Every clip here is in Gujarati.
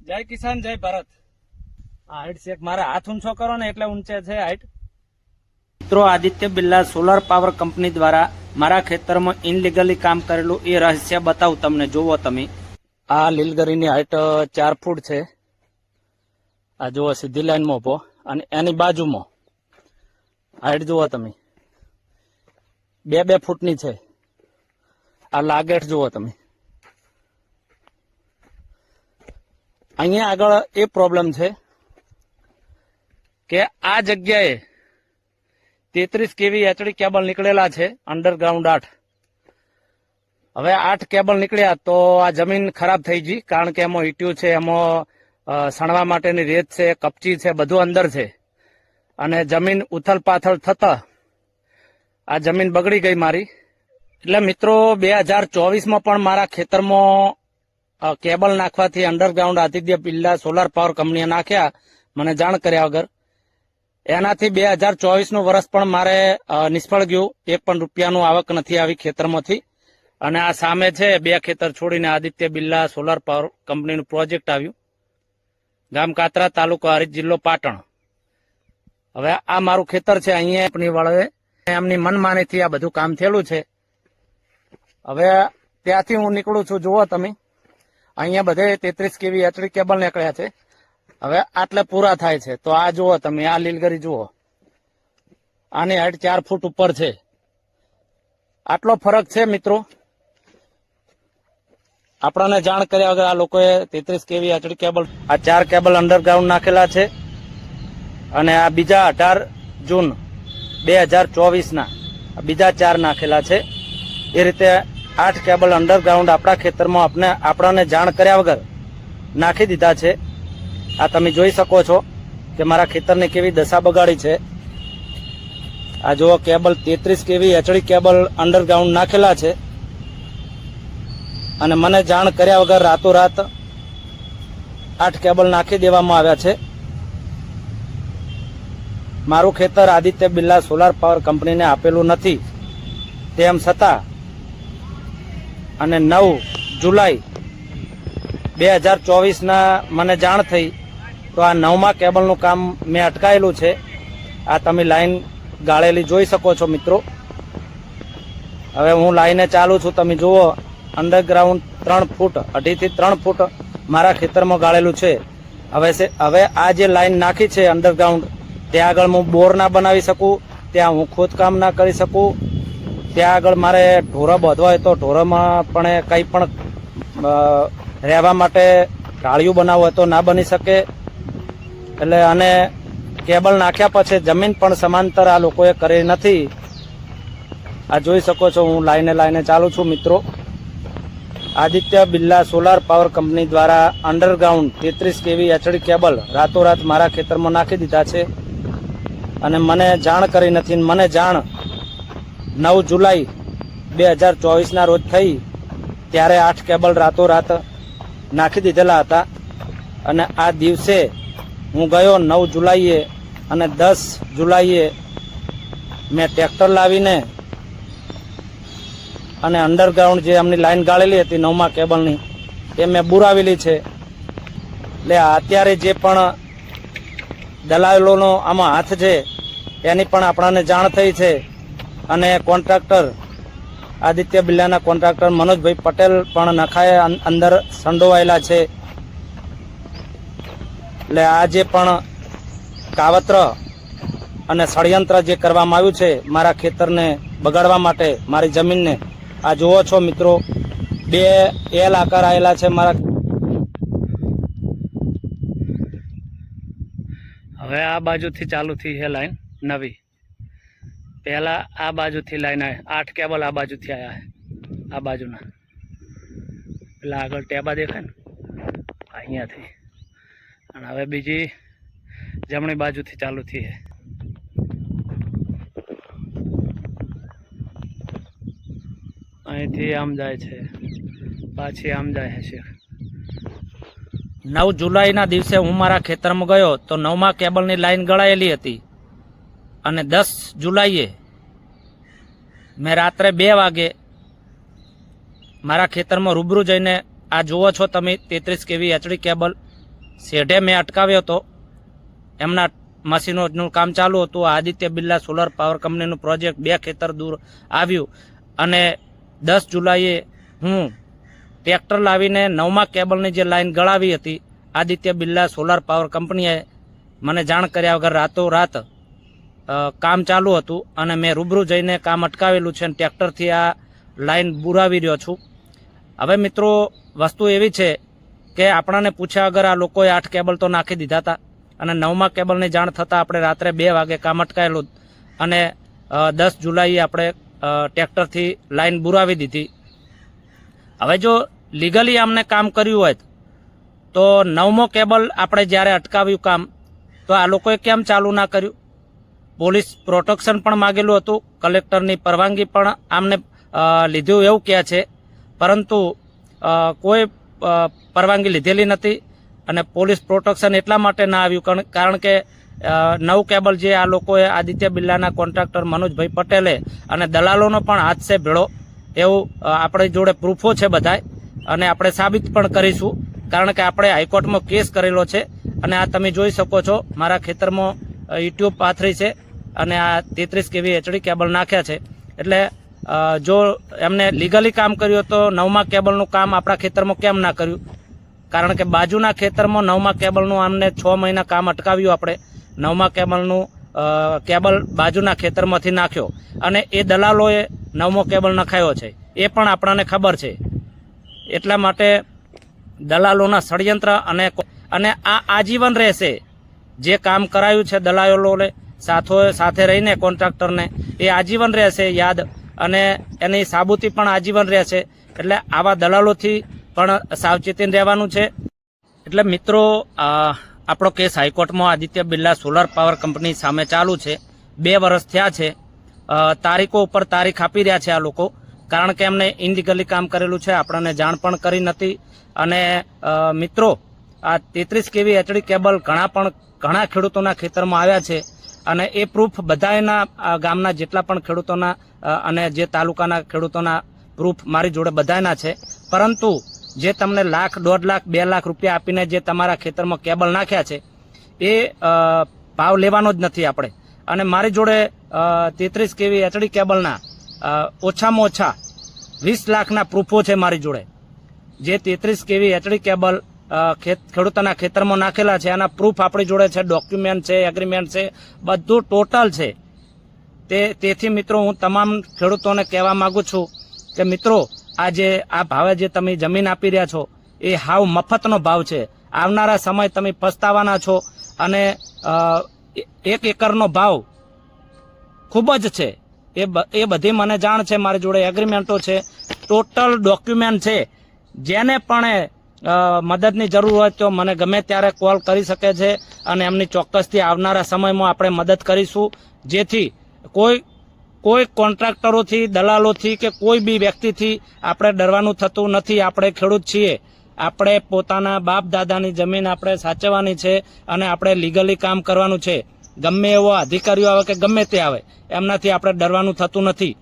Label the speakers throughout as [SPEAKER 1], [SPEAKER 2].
[SPEAKER 1] જય કિસાન જય ભારત। આ હાઈટ છે મારા હાથ ઊંચો કરો ને એટલે ઊંચે છે હાઈટ। મિત્રો Aditya Birla solar power company દ્વારા મારા ખેતરમાં ઇનલીગલી કામ કરેલું એ રહસ્ય બતાવું તમને। જુઓ તમે, આ લીલગરીની હાઈટ 4 ફૂટ છે। આ જુઓ સીધી લાઈનમાં ઉભો અને એની બાજુમાં હાઈટ જુઓ તમે 2-2 ફૂટની છે। આ લાગેટ જુઓ તમે। અહીંયા આગળ એ પ્રોબ્લેમ છે કે આ જગ્યાએ 33 કેવી એચડી કેબલ નીકળેલા છે અંડરગ્રાઉન્ડ 8। હવે 8 કેબલ નીકળ્યા તો આ જમીન ખરાબ થઈ ગઈ, કારણ કે એમાં ઈટ્યું છે, એમાં સણવા માટેની રેત છે, કપચી છે, બધું અંદર છે અને જમીન ઉથલ પાથલ થતા આ જમીન બગડી ગઈ મારી। એટલે મિત્રો 2024માં પણ મારા ખેતરમાં કેબલ નાખવાથી underground Aditya Birla solar power કંપનીએ નાખ્યા મને જાણ કર્યા વગર। એનાથી 2024નું વર્ષ પણ મારે નિષ્ફળ ગયું। 1 પણ રૂપિયાનું આવક નથી આવી ખેતરમાંથી। અને આ સામે છે 2 ખેતર છોડીને આદિત્ય બિરલા સોલાર પાવર કંપનીનું પ્રોજેક્ટ આવ્યું, ગામ કાતરા, તાલુકો હારીજ, જિલ્લો પાટણ। હવે આ મારું ખેતર છે। અહીંયા કંપની વાળાએ એમની મનમાનીથી આ બધું કામ થયેલું છે। હવે ત્યાંથી હું નીકળું છું। જુઓ તમે, અહીંયા બધે 33 કેવી એચડી કેબલ નીકળ્યા છે। હવે આટલે પૂરા થાય છે તો આ જુઓ તમે, આ લીલગરી જુઓ, આની હાઈટ 4 ફૂટ ઉપર છે। આટલો ફરક છે મિત્રો। આપણને જાણ કર્યા વગર આ લોકોએ 33 કેવી એચડી કેબલ, આ 4 કેબલ અંડરગ્રાઉન્ડ નાખેલા છે અને આ બીજા 18 જૂન 2024ના બીજા 4 નાખેલા છે। એ રીતે 8 કેબલ અંડરગ્રાઉન્ડ આપણા ખેતરમાં આપણને જાણ કર્યા વગર નાખી દીધા છે। આ તમે જોઈ શકો છો કે મારા ખેતરની કેવી દશા બગાડી છે। આ જુઓ, કેબલ 33 કેવી એચડી કેબલ અંડરગ્રાઉન્ડ નાખેલા છે અને મને જાણ કર્યા વગર રાતોરાત 8 કેબલ નાખી દેવામાં આવ્યા છે। મારું ખેતર આદિત્ય બિરલા સોલાર પાવર કંપનીને આપેલું નથી, તેમ છતાં અને 9 જુલાઈ 2024ના મને જાણ થઈ તો આ 9મા કેબલનું કામ મેં અટકાયેલું છે। આ તમે લાઈન ગાળેલી જોઈ શકો છો મિત્રો। હવે હું લાઈને ચાલુ છું। તમે જુઓ, અંડરગ્રાઉન્ડ 3 ફૂટ, 2.5 થી 3 ફૂટ મારા ખેતરમાં ગાળેલું છે। હવે આ જે લાઈન નાખી છે અંડરગ્રાઉન્ડ, ત્યાં આગળ હું બોર ના બનાવી શકું, ત્યાં હું ખોદકામ ના કરી શકું, ત્યાં આગળ મારે ઢોરો બાંધવા હોય તો ઢોરોમાં પણ કંઈ પણ રહેવા માટે ઢાળિયું બનાવવું હોય તો ના બની શકે। એટલે અને કેબલ નાખ્યા પછી જમીન પણ સમાંતર આ લોકોએ કરી નથી। આ જોઈ શકો છો, હું લાઈને ચાલુ છું મિત્રો। Aditya Birla solar power company દ્વારા અંડરગ્રાઉન્ડ 33 કેવી એચડી કેબલ રાતોરાત મારા ખેતરમાં નાખી દીધા છે અને મને જાણ કરી નથી। મને જાણ 9 જુલાઈ 2024ના રોજ થઈ, ત્યારે 8 કેબલ રાતોરાત નાખી દીધેલા હતા અને આ દિવસે હું ગયો 9 જુલાઈએ અને 10 જુલાઈએ મેં ટ્રેક્ટર લાવીને અને અંડરગ્રાઉન્ડ જે એમની લાઈન ગાળેલી હતી 9મા કેબલની એ મેં બુરાવેલી છે। એટલે અત્યારે જે પણ દલાલોનો આમાં હાથ છે એની પણ આપણને જાણ થઈ છે અને કોન્ટ્રાક્ટર આદિત્ય બિરલાના કોન્ટ્રાક્ટર મનોજભાઈ પટેલ પણ નખાએ અંદર સંડોવાયેલા છે। એટલે આ જે પણ કાવત્ર અને ષડયંત્ર જે કરવામાં આવ્યું છે મારા ખેતરને બગાડવા માટે, મારી જમીનને, આ જુઓ છો મિત્રો, 2 એલ આકાર આવેલા છે મારા। હવે આ બાજુથી ચાલુ થઈ છે લાઈન નવી। પહેલા આ બાજુથી લાઈન આવે, 8 કેબલ આ બાજુથી આવ્યા છે, આ બાજુના પેલા આગળ ટેબા દેખાય ને અહીંયાથી, અને હવે બીજી જમણી બાજુથી ચાલુ થઈ છે। અહીંથી આમ જાય છે, પાછી આમ જાય છે। 9 જુલાઈના દિવસે હું મારા ખેતરમાં ગયો તો 9મા કેબલની લાઈન ગળાયેલી હતી અને 10 જુલાઈએ મેં રાત્રે 2 વાગે મારા ખેતરમાં રૂબરૂ જઈને આ જુઓ છો તમે 33 કેવી એચડી કેબલ શેઢે મેં અટકાવ્યો હતો. એમના મશીનોનું કામ ચાલુ હતું. આદિત્ય બિરલા સોલર પાવર કંપનીનું પ્રોજેક્ટ 2 ખેતર દૂર આવ્યું અને 10 જુલાઈએ હું ટ્રેક્ટર લાવીને 9મા કેબલની જે લાઈન ગળાવી હતી આદિત્ય બિરલા સોલાર પાવર કંપનીએ મને જાણ કર્યા વગર રાતોરાત કામ ચાલુ હતું અને મેં રૂબરૂ જઈને કામ અટકાવેલું છે અને ટ્રેક્ટરથી આ લાઈન બુરાવી રહ્યો છું. હવે મિત્રો વસ્તુ એવી છે કે આપણને પૂછ્યા વગર આ લોકોએ 8 કેબલ તો નાખી દીધા હતા અને 9મા કેબલની જાણ થતાં આપણે રાત્રે 2 વાગે કામ અટકાયેલું અને 10 જુલાઈએ આપણે ટ્રેક્ટરથી લાઈન બુરાવી દીધી. હવે જો લીગલી અમને કામ કર્યું હોય તો 9મો કેબલ આપણે જ્યારે અટકાવ્યું કામ તો આ લોકોએ કેમ ચાલુ ના કર્યું? પોલીસ પ્રોટેક્શન પણ માગેલું હતું, કલેક્ટરની પરવાનગી પણ આમને લીધું એવું કહે છે, પરંતુ કોઈ પરવાનગી લીધેલી નથી અને પોલીસ પ્રોટેક્શન એટલા માટે ના આવ્યું કારણ કે 9 કેબલ જે આ લોકોએ આદિત્ય બિરલાના કોન્ટ્રાક્ટર મનોજભાઈ પટેલે અને દલાલોનો પણ હાથ છે ભેળો એવું આપણી જોડે પ્રૂફો છે બધાય અને આપણે સાબિત પણ કરીશું કારણ કે આપણે હાઈકોર્ટમાં કેસ કરેલો છે અને આ તમે જોઈ શકો છો મારા ખેતરમાં યુટ્યુબ પાથરી છે અને આ 33 kV HD કેબલ નાખ્યા છે. એટલે જો એમને લીગલી કામ કર્યું તો 9મા કેબલનું કામ આપણા ખેતરમાં કેમ ના કર્યું? કારણ કે બાજુના ખેતરમાં 9મા કેબલનું અમને 6 મહિના કામ અટકાવ્યું. આપણે 9મા કેબલનું કેબલ બાજુના ખેતરમાંથી નાખ્યો અને એ દલાલોએ 9મો કેબલ નખાયો છે એ પણ આપણને ખબર છે. એટલા માટે દલાલોના ષડયંત્ર અને આ આજીવન રહેશે. જે કામ કરાયું છે દલાલોને સાથે રહીને કોન્ટ્રાક્ટરને એ આજીવન રહેશે યાદ અને એની સાબુતી પણ આજીવન રહેશે. એટલે આવા દલાલોથી પણ સાવચેતી રહેવાનું છે. એટલે મિત્રો આપણો કેસ હાઈકોર્ટમાં Aditya Birla solar power company સામે ચાલુ છે. 2 વર્ષ થયા છે. તારીખો ઉપર તારીખ આપી રહ્યા છે આ લોકો કારણ કે એમને ઇનલીગલી કામ કરેલું છે, આપણને જાણ પણ કરી નથી. અને મિત્રો આ 33 kV HD કેબલ ઘણા ખેડૂતોના ખેતરમાં આવ્યા છે અને એ પ્રૂફ બધાના ગામના જેટલા પણ ખેડૂતોના અને જે તાલુકાના ખેડૂતોના પ્રૂફ મારી જોડે બધાના છે. પરંતુ જે તમને લાખ, 1.5 લાખ, 2 લાખ રૂપિયા આપીને જે તમારા ખેતરમાં કેબલ નાખ્યા છે એ ભાવ લેવાનો જ નથી આપણે. અને મારી જોડે 33 kV HD કેબલના ઓછામાં ઓછા 20 લાખના પ્રૂફો છે મારી જોડે. જે 33 kV HD કેબલ ખેડૂતોના ખેતરમાં નાખેલા છે એના પ્રૂફ આપણી જોડે છે, ડોક્યુમેન્ટ છે, એગ્રીમેન્ટ છે, બધું ટોટલ છે. તેથી મિત્રો હું તમામ ખેડૂતોને કહેવા માંગુ છું કે મિત્રો આ ભાવે જે તમે જમીન આપી રહ્યા છો એ હાવ મફતનો ભાવ છે. આવનારા સમય તમે પસ્તાવાના છો અને 1 એકરનો ભાવ ખૂબ જ છે એ બધી મને જાણ છે. મારી જોડે એગ્રીમેન્ટો છે, ટોટલ ડોક્યુમેન્ટ છે. જેને પણ મદદની જરૂર હોય તો મને ગમે ત્યારે કોલ કરી શકે છે અને એમની ચોક્કસથી આવનારા સમયમાં આપણે મદદ કરીશું. જેથી કોઈ કોન્ટ્રાક્ટરોથી, દલાલોથી કે કોઈ બી વ્યક્તિથી આપણે ડરવાનું થતું નથી. આપણે ખેડૂત છીએ, આપણે પોતાના બાપ દાદાની જમીન આપણે સાચવવાની છે અને આપણે લીગલી કામ કરવાનું છે. ગમે એવો અધિકારીઓ આવે કે ગમે તે આવે એમનાથી આપણે ડરવાનું થતું નથી.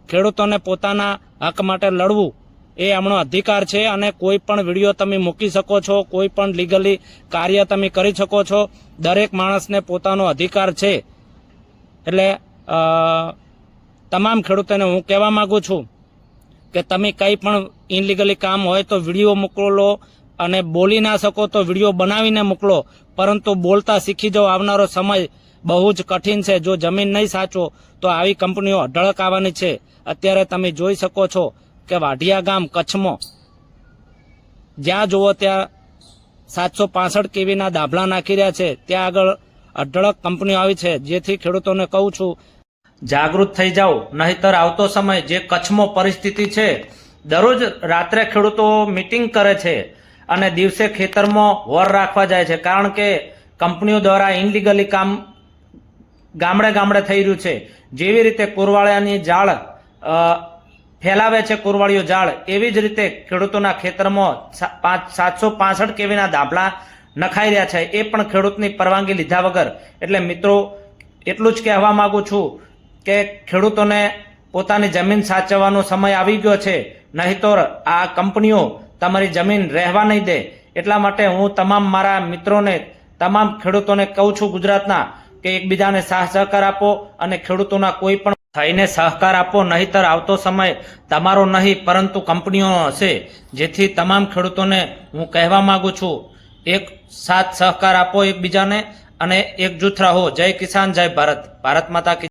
[SPEAKER 1] ખેડૂતોને પોતાના હક માટે લડવું એ એમનો અધિકાર છે અને કોઈ પણ વિડીયો તમે મૂકી શકો છો, કોઈ પણ લીગલી કાર્ય તમે કરી શકો છો. દરેક માણસને પોતાનો અધિકાર છે. એટલે તમામ ખેડૂતોને હું કહેવા માંગુ છું કે તમે કંઈ પણ ઇનલીગલી કામ હોય તો વિડીયો મોકલો અને બોલી ના શકો તો વિડીયો બનાવીને મોકલો, પરંતુ બોલતા શીખી જાઓ. આવનારો સમય બહુ જ કઠિન છે. જો જમીન નહીં સાચો તો આવી કંપનીઓ અઢળક આવવાની છે. અત્યારે તમે જોઈ શકો છો કે વાઢિયા ગામ કચ્છમાં જ્યાં જુઓ ત્યાં 765 kVના દાભલા નાખી રહ્યા છે. ત્યાં આગળ અઢળક કંપનીઓ આવી છે. જેથી ખેડૂતોને કહું છું જાગૃત થઈ જાઓ, નહીતર આવતો સમય જે કચ્છમાં પરિસ્થિતિ છે, દરરોજ રાત્રે ખેડૂતો મિટિંગ કરે છે અને દિવસે ખેતરમાં વોર રાખવા જાય છે કારણ કે કંપનીઓ દ્વારા ઇનલીગલી કામ ગામડે થઈ રહ્યું છે. જેવી રીતે કોરવાળિયાની જાળ ફેલાવે છે કોરવાળીઓ જાળ, એવી જ રીતે ખેડૂતોના ખેતરમાં 765 kVના દાભલા નખાઈ રહ્યા છે, એ પણ ખેડૂતની પરવાનગી લીધા વગર. એટલે મિત્રો એટલું જ કહેવા માંગુ છું કે ખેડૂતોને પોતાની જમીન સાચવવાનો સમય આવી ગયો છે, નહીં તો આ કંપનીઓ તમારી જમીન રહેવા નહીં દે. એટલા માટે હું તમામ મારા મિત્રોને, તમામ ખેડૂતોને કહું છું ગુજરાતના, કે એકબીજાને સાથ સહકાર આપો અને ખેડૂતોના કોઈ પણ થઈને સહકાર આપો, નહીતર આવતો સમય તમારો નહીં પરંતુ કંપનીઓનો હશે. જેથી તમામ ખેડૂતોને હું કહેવા માંગુ છું, એક સાથ સહકાર આપો એકબીજાને અને એકજૂથ રહો. જય કિસાન, જય ભારત. ભારત માતા કી